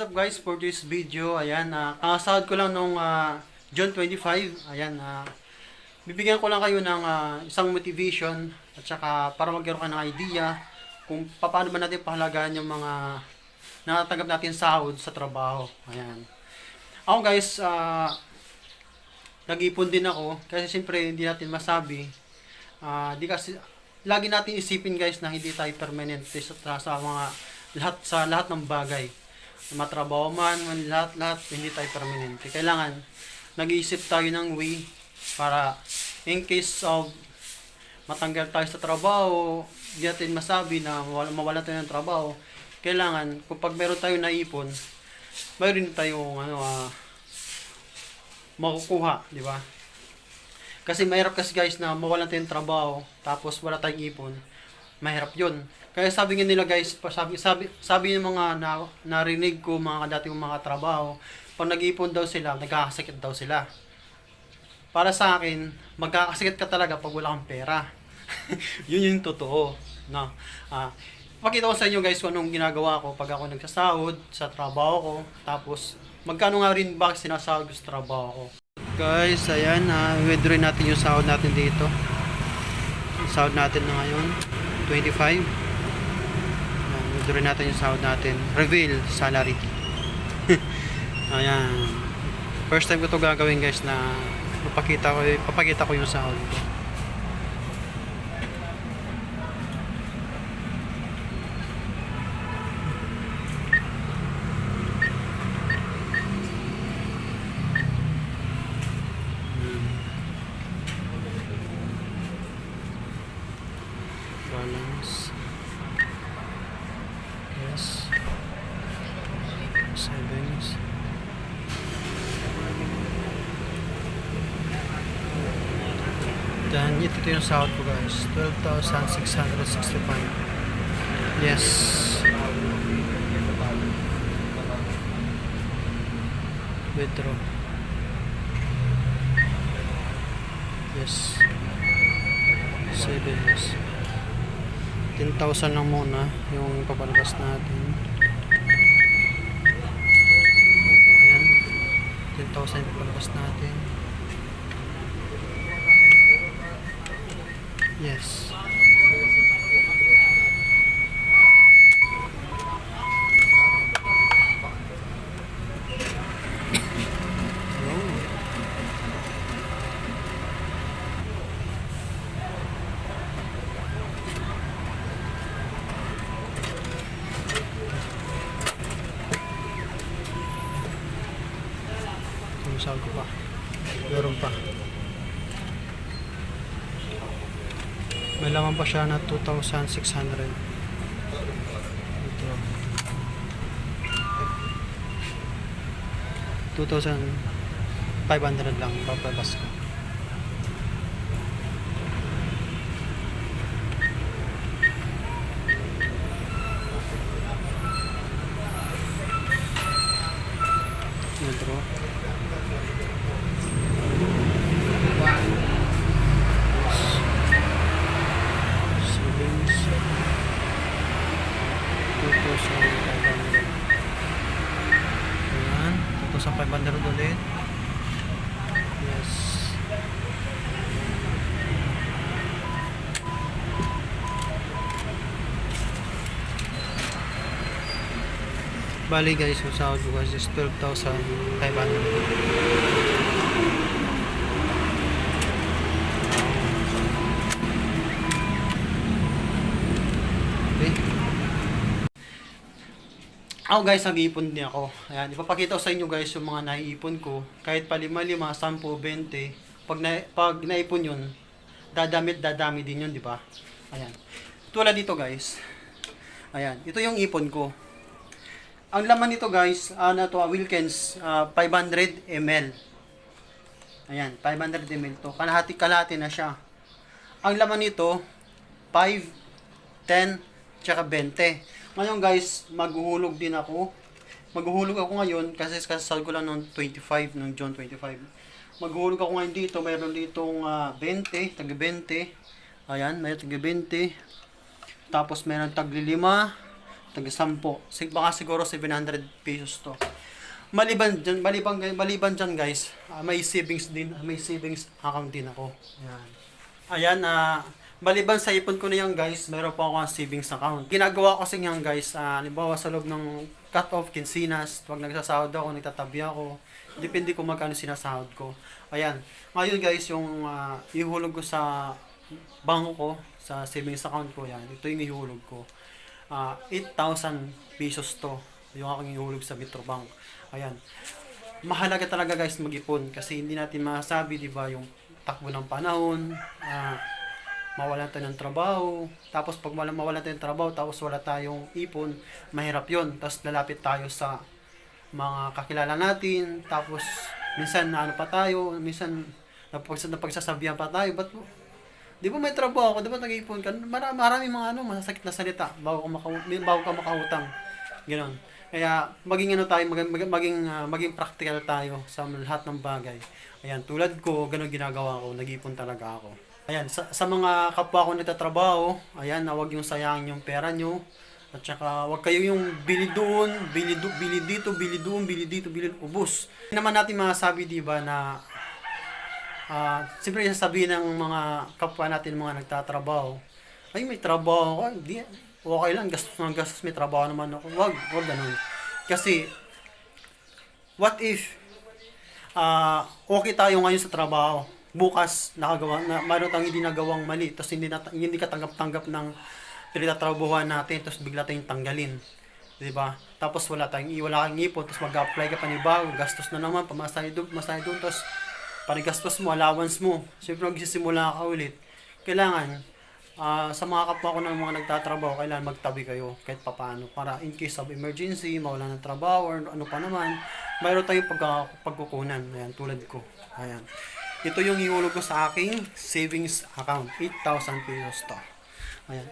What's up guys, for this video, ayan, kakasahod ko lang nung June 25, ayan, bibigyan ko lang kayo ng isang motivation at saka para magkaroon ka ng idea kung paano ba natin pahalagaan yung mga natatanggap natin sahod sa trabaho, ayan. Ako guys, nag-ipon din ako kasi siyempre hindi natin masabi, di kasi, lagi natin isipin guys na hindi tayo permanent sa mga lahat ng bagay. Matrabaho man, lahat hindi tayo permanente. Kailangan nag-iisip tayo ng way para in case of matanggal tayo sa trabaho, hindi natin masabi na mawalan tayo ng trabaho. Kailangan, kung pag meron tayo naipon, mayroon tayong makukuha, di ba? Kasi mahirap kasi guys na mawalan tayo ng trabaho, tapos wala tayong ipon. Mahirap yun. Kaya sabi nga nila guys, sabi ng mga narinig ko, mga dati kong mga trabaho, pag nag-ipon daw sila, nagkakasakit daw sila. Para sa akin, magkakasakit ka talaga pag wala kang pera. Yun yung totoo. No? Pakita ko sa inyo guys kung anong ginagawa ko pag ako nagsasahod sa trabaho ko. Tapos, magkano nga rin ba sinasahod ko sa trabaho ko. Guys, ayan, withdraw natin yung sahod natin dito. Yung sahod natin na ngayon, 25. Withdraw natin yung sahod natin. Reveal salary. Ayan. First time ko to gagawin guys na papakita ko yung sahod ko. Balance. Yes. Savings. Then, ito yung sahod ko guys. 12,665. Yes. Withdraw. Yes. Savings. 10,000 lang muna yung papalabas natin. Ayan. 10,000 yung papalabas natin. Yes. Sahod ko pa. Meron pa. May laman pa siya na 2,600. Ito. 2,500 lang papabas ko. Ito. Ayan, 2,500 ulit. Yes. Bali guys, yung sahod ko guys is 12,500. Ako guys, nag-iipon din ako. Ayan, ipapakita ko sa inyo guys yung mga naiipon ko. Kahit pa 5, 10, 20. Pag naipon yun, dadami din yun, di ba? Ayan. Tulad dito guys. Ayan, ito yung ipon ko. Ang laman nito guys, Wilkins, 500 ml. Ayan, 500 ml to. Kalahati na siya. Ang laman nito, 5, 10, tsaka 20. Ngayon guys, maghuhulog din ako. Maghuhulog ako ngayon kasi kasal ko lang noong 25, noong June 25. Maghuhulog ako ngayon dito. Mayroon ditong 20, taga 20. Ayan, mayroon taga 20. Tapos mayroon tagli 5, taga 10. Baka siguro 700 pesos to. Maliban dyan guys, may savings din, may savings account din ako. Ayan. Ayan, maliban sa ipon ko na yan guys, meron pa ako savings account. Ginagawa ko kasi yan guys, halimbawa sa loob ng cut-off, kinsinas, pag nagsasahod ako, nagtatabi ako, depende kung magkano sinasahod ko. Ayan, ngayon guys, yung ihulog ko sa bangko ko, sa savings account ko yan, ito yung ihulog ko. 8,000 pesos to, yung aking ihulog sa Metrobank. Ayan. Mahalaga talaga guys mag-ipon kasi hindi natin masabi, 'di ba, yung takbo ng panahon, mawalan tayo ng trabaho, tapos pag mawalan tayo ng trabaho tapos wala tayong ipon, mahirap 'yon. Tapos lalapit tayo sa mga kakilala natin, tapos minsan ano pa tayo, minsan napagsasabihan pa tayo, ba't mo? 'Di ba may trabaho ako, 'di ba nag-iipon ka? Maraming mga masasakit na salita bago ka makautang. Ganoon. Kaya maging maging practical tayo sa lahat ng bagay. Ayan, tulad ko, ganun ginagawa ko, nag-ipon talaga ako. Ayan, sa mga kapwa ko nagtatrabaho, ayan, huwag yung sayangin yung pera nyo. At saka, huwag kayo yung bili doon, bili dito, bili doon, bili dito, bili ubos. Hindi naman natin masasabi, di ba, na siyempre sasabihin ng mga kapwa natin, mga nagtatrabaho, ay, may trabaho ako, hindi, okay lang, gastos, may trabaho naman ako. Wag ganun. Kasi, what if, okay tayo ngayon sa trabaho, bukas, mayroon tayong hindi nagawang mali, tapos hindi ka tanggap-tanggap ng pinagtatrabahuhan natin, tapos bigla tayong tanggalin. Diba? Tapos wala kang ipon, tapos mag-apply ka pa ni bago, gastos na naman, pamasahe doon, tapos panigastos mo, allowance mo. Siyempre, magsisimula ka ulit. Kailangan, sa mga kapwa ko ng mga nagtatrabaho, kailangan magtabi kayo kahit papaano para in case of emergency, mawala ng trabaho or ano pa naman, mayroon tayong pagkukunan. Ayan, tulad ko. Ayan. Ito yung ihulog ko sa aking savings account. 8,000 pesos to. Ayan.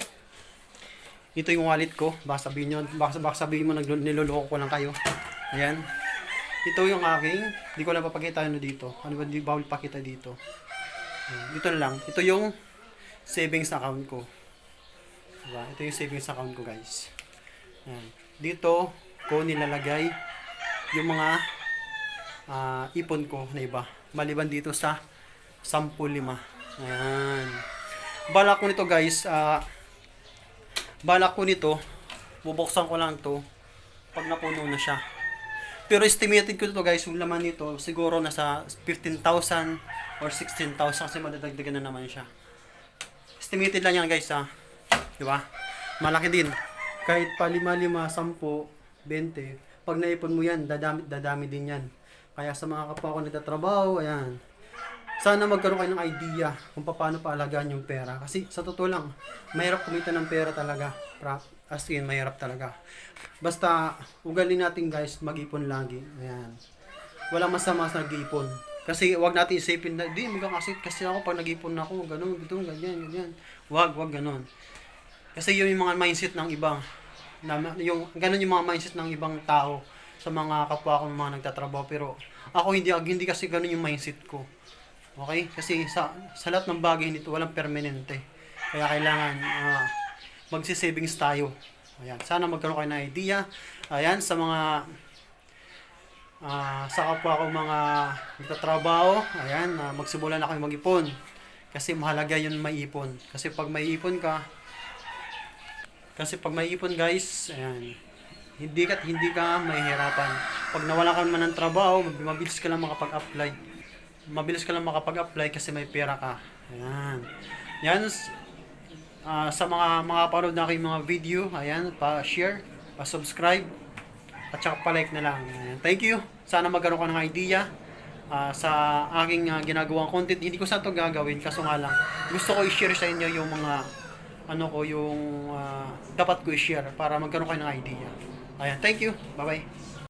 Ito yung wallet ko. Baka sabihin mo niloloko ko lang kayo. Ayan. Ito yung aking, hindi ko na papakita dito. Ano ba, hindi bawal pakita dito. Ayan. Dito na lang. Ito yung savings account ko. Diba? Ito yung savings account ko guys. Ayan. Dito ko nilalagay yung mga ipon ko na iba. Maliban dito sa 10.5. Ayan. Balak ko nito guys, bubuksan ko lang to pag napuno na siya. Pero estimated ko to guys, yung laman nito siguro nasa 15,000 or 16,000 kasi madadagdagan na naman siya. Estimated lang yan guys, di ba? Malaki din. Kahit pa 5, 10, 20, pag naipon mo yan, dadami din yan. Kaya sa mga kapwa ko nagtatrabaho, ayan. Sana magkaroon kayo ng idea kung paano paalagaan yung pera. Kasi sa totoo lang, mahirap kumita ng pera talaga. As in, mahirap talaga. Basta, ugalin natin guys, mag-ipon lagi. Ayan. Walang masama sa nag-ipon. Kasi wag natin isipin na, di, magkakasit kasi ako pag nag-ipon ako, ganun, ganyan. Wag ganun. Kasi yun yung mga mindset ng ibang, ganun yung mga mindset ng ibang tao sa mga kapwa ko mga nagtatrabaho. Pero ako hindi kasi ganun yung mindset ko. Okay? Kasi sa lahat ng bagay nito, walang permanente. Kaya kailangan magsi-savings tayo. Ayan. Sana magkaroon kayo ng idea. Ayan, sa mga sa kapwa ko mga nagtatrabaho, ayan, magsimula na kayo mag-ipon. Kasi mahalaga yun maipon. Kasi pag may ipon guys, ayan, hindi ka mahihirapan. Pag nawala ka naman ng trabaho, mabilis ka lang makapag-apply. Kasi may pera ka. Ayan. Yan, sa mga panood na aking mga video, ayan, pa-share, pa-subscribe, at saka pa-like na lang. Ayan. Thank you. Sana magkaroon ka ng idea sa aking ginagawang content. Hindi ko sa ito gagawin, kaso nga lang, gusto ko i-share sa inyo yung mga dapat ko i-share para magkaroon kayo ng idea. Ayan, thank you. Bye-bye.